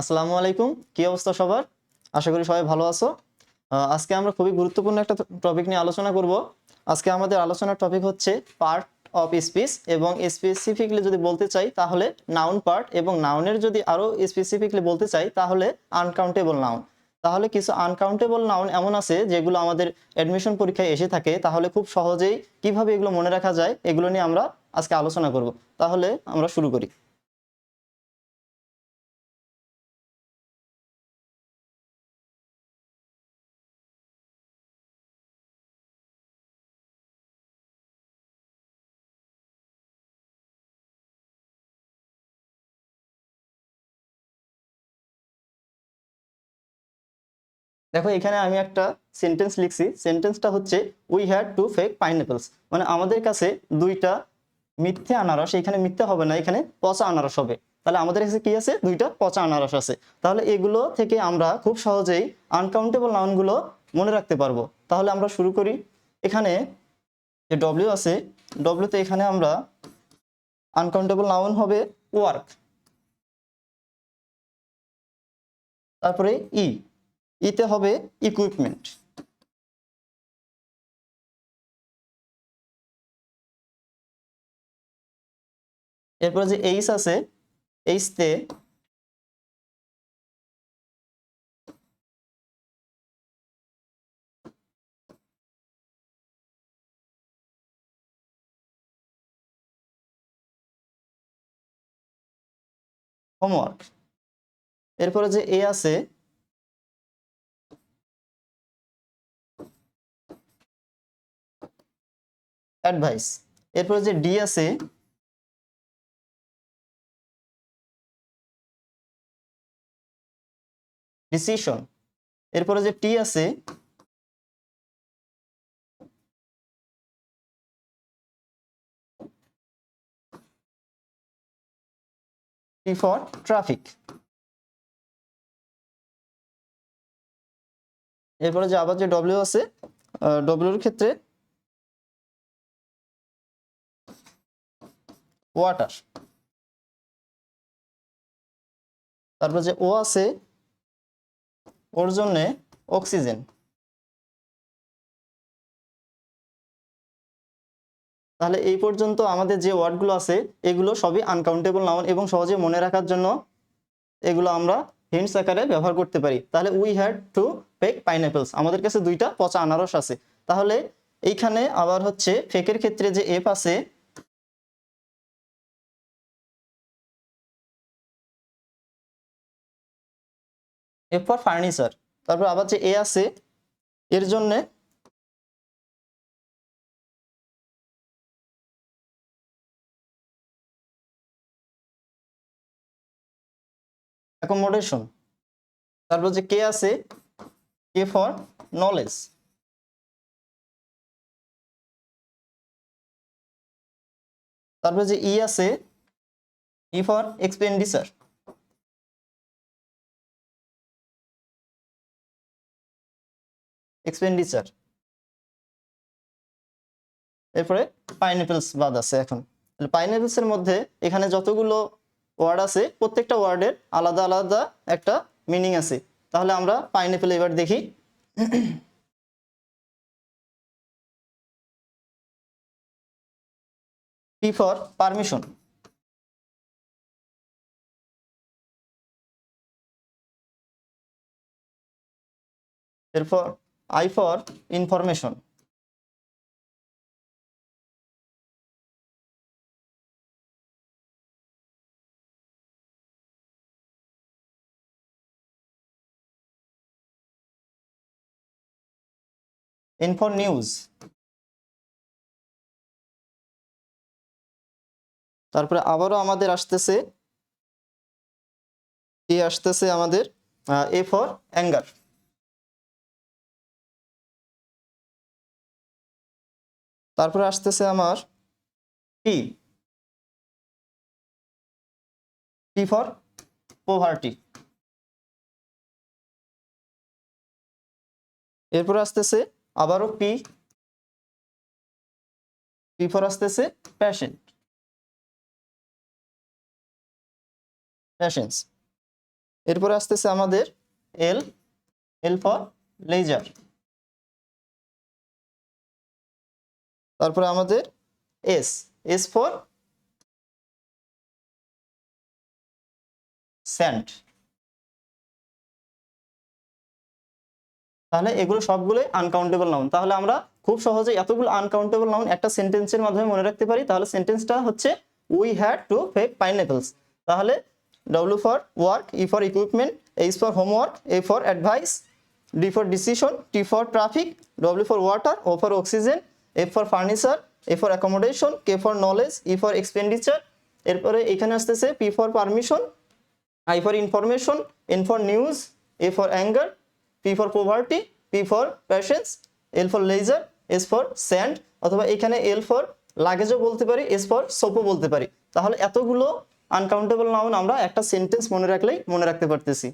আসসালামু আলাইকুম। কি অবস্থা সবার? আশা করি সবাই ভালো আছো। আজকে আমরা খুবই গুরুত্বপূর্ণ একটা টপিক নিয়ে আলোচনা করব। আজকে আমাদের আলোচনার টপিক হচ্ছে পার্ট অফ স্পিচ এবং স্পেসিফিকলি যদি বলতে চাই তাহলে নাউন পার্ট এবং নাউনের যদি আরো স্পেসিফিকলি বলতে চাই তাহলে আনকাউন্টেবল নাউন। তাহলে কিছু আনকাউন্টেবল নাউন এমন আছে যেগুলো আমাদের অ্যাডমিশন পরীক্ষায় এসে থাকে, তাহলে খুব সহজেই কিভাবে এগুলো মনে রাখা যায় এগুলো নিয়ে আমরা আজকে আলোচনা করব। তাহলে আমরা শুরু করি। দেখো, এখানে আমি একটা সেন্টেন্স লিখছি। সেন্টেন্সটা হচ্ছে উই হ্যাড টু ফেক পাইনাপলস। মানে আমাদের কাছে দুইটা মিথ্যে আনারস, এখানে মিথ্যে হবে না, এখানে পচা আনারস হবে। তাহলে আমাদের কাছে কি আছে? দুইটা পচা আনারস আছে। তাহলে এগুলো থেকে আমরা খুব সহজেই আনকাউন্টেবল নাউনগুলো মনে রাখতে পারবো। তাহলে আমরা শুরু করি। এখানে যে ডব্লিউ আছে, ডব্লিউতে এখানে আমরা আনকাউন্টেবল নাউন হবে ওয়ার্ক। তারপরে ইতে হবে ইকুইপমেন্ট। এরপরে যে এইচ আছে, এইচতে হোমওয়ার্ক। এরপরে যে এ আছে, অ্যাডভাইস। এরপরে যে ডি আছে, ডিসিশন। এরপরে যে টি আছে, টি ফর ট্রাফিক। এরপরে যে আবার যে ডব্লিউ আছে, ডব্লিউর ক্ষেত্রে ওয়াটার। তারপর যে ও আছে, ওর জন্যে অক্সিজেন। তাহলে এই পর্যন্ত আমাদের যে ওয়ার্ডগুলো আছে এগুলো সবই আনকাউন্টেবল নাউন এবং সহজে মনে রাখার জন্য এগুলো আমরা হিন্টস আকারে ব্যবহার করতে পারি। তাহলে উই হ্যাড টু ফেক পাইনাপলস, আমাদের কাছে দুইটা পচা আনারস আছে। তাহলে এইখানে আবার হচ্ছে ফেকের ক্ষেত্রে যে এফ আছে, এফ ফর ফার্নিচার। তারপর আবার যে এ আছে, এর জন্য অ্যাকোমোডেশন। তারপর যে কে আছে, কে ফর নলেজ। তারপর যে ই আছে, ই ফর এক্সপেন্ডিচার। এক্সপেন্ডিচার। এরপরে পাইনাপেলস বাদ আছে এখন। পাইনাপেলস এর মধ্যে এখানে যতগুলো ওয়ার্ড আছে প্রত্যেকটা ওয়ার্ডের আলাদা আলাদা একটা মিনিং আছে। তাহলে আমরা পাইনাপেল এবার দেখি। P for permission. এরপর I for information. N for news. তারপরে আবারও আমাদের আসতেছে, আসতেছে আমাদের এ ফর অ্যাঙ্গার। তারপরে আসতেছে আমার টি, টি ফর পোভার্টি। এরপরে আসতেছে আবারও পি, পি ফর আসতেছে প্যাশেন্ট, প্যাশেন্স। এরপরে আসতেছে আমাদের এল, এল ফর লেজার। তারপরে আমাদের এস, এস ফর স্যান্ড। তাহলে এগুলো সবগুলোই আনকাউন্টেবল নাউন। তাহলে আমরা খুব সহজে এতগুলো আনকাউন্টেবল নাউন একটা সেন্টেন্সের মাধ্যমে মনে রাখতে পারি। তাহলে সেন্টেন্সটা হচ্ছে we had to fake pineapples. তাহলে W for work, E for equipment, H for homework, A for advice, D for decision, T for traffic, W for water, O for oxygen, F for furniture, A for accommodation, K for knowledge, E for expenditure. এরপরে এখানে আসতেছে P for permission, I for information, N for news, A for anger, P for poverty, P for patience, L for leisure, S for sand, অথবা এখানে L for লাগেজও বলতে পারি, S for soapও বলতে পারি। তাহলে এতগুলো আনকাউন্টেবল নাউন আমরা একটা সেন্টেন্স মনে রাখলেই মনে রাখতে পারতেছি।